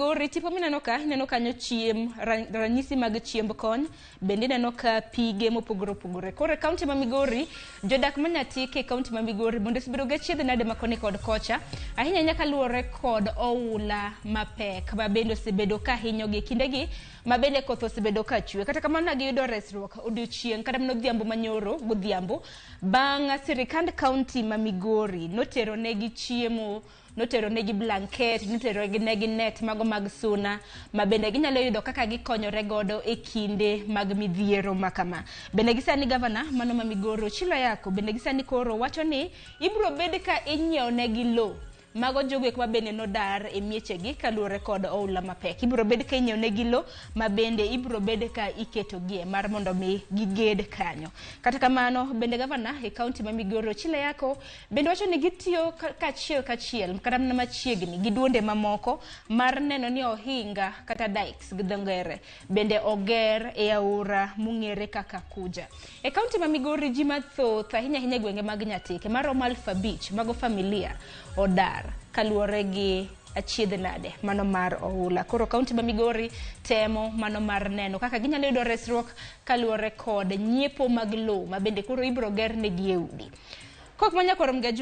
Migori tipo mineno kanyo chiem ranyisi mag chiemb kony, bende ineno ka pige mopogore opogore. Koro kaunti ma Migori, jodak manyatike kaunti ma Migori mondo sibedo ga chiedh nade makoni kod kocha, ahinya nyaka luore kod oula mapek ma bende osebedo ka hinyogi kindegi, ma bende koth osebedo ka chwe. Kata kamano nagiyudo resruok odiochieng' kata odhiambo manyoro godhiambo bang' sirikand kaunti ma Migori notero negi chiemo, notero negi blanket, notero negi net mago mag suna, ma bende ginyalo yudo kaka gikonyore godo e kinde mag midhiero makama. Bende gisani gavana mano ma Migori Ochilo Ayacko bende gisani koro wacho ni ibro bed ka inyiew negi lo mago jogo ma bende nodar e miechegi kaluore kod oula mapek. Ibro bed ka inyiew negi lo ma bende ibro bed ka iketo gie mar mondo mi giged kanyo. Kata kamano bende gavana e kaunti ma Migori Ochilo Ayacko bende wacho ni gitiyo kachiel kata mana machiegni gi duonde mamoko mar neno ni ohinga kata dikes gi dho ngere bende oger e aora mung'ere kaka Kuja. E kaunti ma Migori ji mathoth ahinya gwenge mag Nyatike maromo 5,000 mago familia odar kaluore gi achiedh nade mano mar oula. Koro kaunti ma Migori temo mano mar neno kaka ginyalo yudo resruok kaluore kod nyiepo mag lo ma bende koro ibro ger negi e udi. Kok manya korom